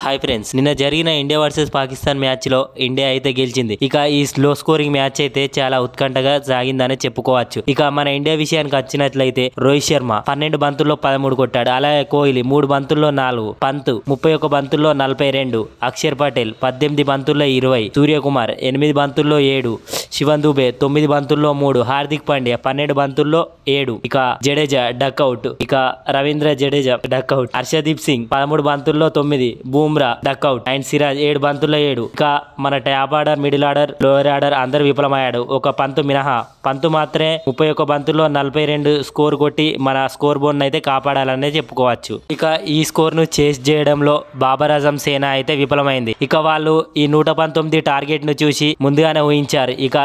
Hi friends, నిన్న జరిగిన India versus Pakistan మ్యాచ్లో ఇండియా అయితే గెలిచింది. ఇక ఈ స్లో స్కోరింగ్ మ్యాచ్ అయితే చాలా ఉత్కంఠగా సాగిందని చెప్పుకోవచ్చు. ఇక మన ఇండియా విషయానికి వచ్చినట్లయితే రోహిత్ శర్మ 12 బంతుల్లో 13 కొట్టాడు. అలాగే కోహ్లీ 3 బంతుల్లో 4, పంత్ 31 బంతుల్లో 42, అక్షర్ పటేల్ 18 బంతుల్లో 20, సూర్యకుమార్ 8 బంతుల్లో 7, శివన్ దుబే 9 బంతుల్లో 3, హార్దిక్ పాండ్యా 12 బంతుల్లో 7, ఇక జడేజా డక్అవుట్, ఇక రవీంద్ర జడేజా డక్అవుట్, హర్షదీప్ సింగ్ 13 బంతుల్లో 9, బూమ్రా డక్అవుట్ అండ్ సిరాజ్ 7 బంతుల్లో 7. ఇక మన top order, middle order, lower order అందరు విఫలమయ్యాడు. ఒక పంతు మినహా. పంతు మాత్రమే 31 బంతుల్లో 42 స్కోర్ కొట్టి మన స్కోర్ బోర్డ్ అయితే కాపాడాలనే చెప్పుకోవచ్చు. ఇక ఈ స్కోర్ ను చేస్ చేయడంలో బాబర్ ఆజం సేన అయితే విఫలమైంది. ఇక వాళ్ళు ఈ 119 టార్గెట్ ను చూసి ముందుగానే ఊహించారు. ఇక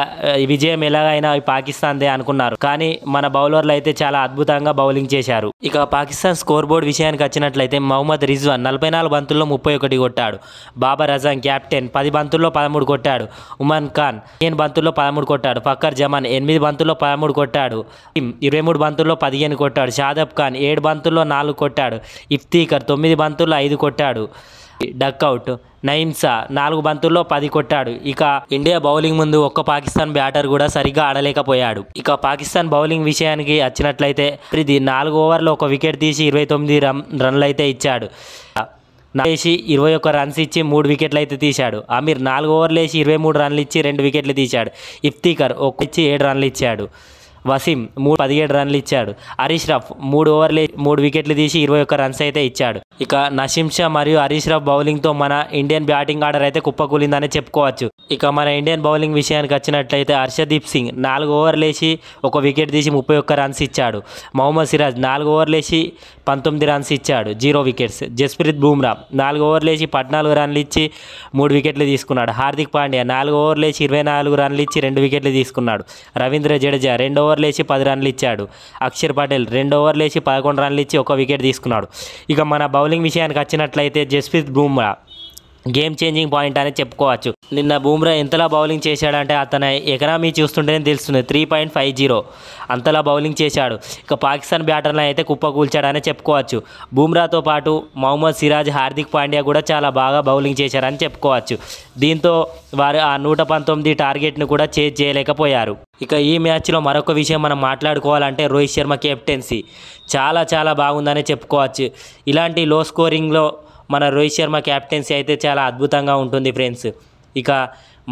విజయం ఎలాగైనా పాకిస్తాన్ దే అనుకున్నారు. కానీ మన బౌలర్లు అయితే చాలా అద్భుతంగా బౌలింగ్ చేశారు. ఇక పాకిస్తాన్ స్కోర్ బోర్డ్ విషయానికి వచ్చినట్లయితే మహమ్మద్ రిజ్వాన్ 44 బంతుల్లో 31 కొట్టాడు. బాబర్ ఆజం కెప్టెన్ 10 బంతుల్లో 13 కొట్టాడు. ఉమర్ ఖాన్ 15 బంతుల్లో 13 కొట్టాడు. ఫక్కర్ జమాన్ 8 బంతుల్లో 13 కొట్టాడు. 23 బంతుల్లో 15 కొట్టాడు. షాదబ్ ఖాన్ 7 బంతుల్లో 4 కొట్టాడు. ఇఫ్తిఖర్ 9 బంతుల్లో 5 కొట్టాడు. డక్అవుట్ నయీంసా 4 బంతుల్లో 10 కొట్టాడు. ఇక ఇండియా బౌలింగ్ ముందు ఒక్క పాకిస్తాన్ బ్యాటర్ కూడా సరిగ్గా ఆడలేకపోయాడు. ఇక పాకిస్తాన్ బౌలింగ్ విషయానికి వచ్చినట్లయితే ఇది 4 ఓవర్లో 1 వికెట్ తీసి 29 రన్లు అయితే ఇచ్చాడు. వేసి 21 రన్స్ ఇచ్చి 3 వికెట్లు అయితే తీశాడు. అమీర్ 4 ఓవర్లు వేసి 23 రన్లు ఇచ్చి 2 వికెట్లు తీశాడు. ఇఫ్తిఖర్ ఇచ్చి 7 రన్లు ఇచ్చాడు. వసీం 17 రన్లు ఇచ్చాడు. హరీష్ రాఫ్ 3 ఓవర్లు 3 వికెట్లు తీసి 21 రన్స్ అయితే ఇచ్చాడు. ఇక నసీం షా మరియు హరీష్ రాఫ్ బౌలింగ్తో మన ఇండియన్ బ్యాటింగ్ ఆర్డర్ అయితే కుప్పకూలిందని చెప్పుకోవచ్చు. ఇక మన ఇండియన్ బౌలింగ్ విషయానికి వచ్చినట్లయితే హర్షదీప్ సింగ్ 4 ఓవర్లు వేసి 1 వికెట్ తీసి 31 రన్స్ ఇచ్చాడు. మహమ్మద్ సిరాజ్ 4 ఓవర్లు వేసి 19 రన్స్ ఇచ్చాడు, 0 వికెట్స్. జస్ప్రీత్ బూమ్రా 4 ఓవర్లు వేసి 14 రన్లు ఇచ్చి 3 వికెట్లు తీసుకున్నాడు. హార్దిక్ పాండ్యా 4 ఓవర్లు వేసి 24 రన్లు ఇచ్చి 2 వికెట్లు తీసుకున్నాడు. రవీంద్ర జడేజా 2 ఓవర్లు వేసి 10 రన్లు ఇచ్చాడు. అక్షర్ పటేల్ 2 ఓవర్లు వేసి 11 రన్లు ఇచ్చి 1 వికెట్ తీసుకున్నాడు. ఇక మన బౌలింగ్ విషయానికి వచ్చినట్లయితే Jasprit Bumrah game changing point అని చెప్పుకోవచ్చు. నిన్న బూమ్రా ఎంతలా బౌలింగ్ చేశాడంటే అతని ఎకనామీ చూస్తుంటేనే తెలుస్తుంది. 3.50 అంతలా బౌలింగ్ చేశాడు. ఇక పాకిస్తాన్ బ్యాటర్లను అయితే కుప్పకూల్చాడని చెప్పుకోవచ్చు. బూమ్రాతో పాటు మహమ్మద్ సిరాజ్, హార్దిక్ పాండ్యా కూడా చాలా బాగా బౌలింగ్ చేశారని చెప్పుకోవచ్చు. దీంతో వారు ఆ 119 టార్గెట్ను కూడా చేజ్ చేయలేకపోయారు. ఇక ఈ మ్యాచ్లో మరొక విషయం మనం మాట్లాడుకోవాలంటే రోహిత్ శర్మ కెప్టెన్సీ చాలా బాగుందని చెప్పుకోవచ్చు. ఇలాంటి లో స్కోరింగ్లో మన రోహిత్ శర్మ క్యాప్టెన్సీ అయితే చాలా అద్భుతంగా ఉంటుంది ఫ్రెండ్స్. ఇక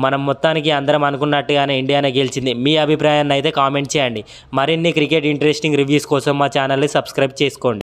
మనం మొత్తానికి అందరం అనుకున్నట్టుగానే ఇండియానే గెలిచింది. మీ అభిప్రాయాన్ని అయితే కామెంట్ చేయండి. మరిన్ని క్రికెట్ ఇంట్రెస్టింగ్ రివ్యూస్ కోసం మా ఛానల్ని సబ్స్క్రైబ్ చేసుకోండి.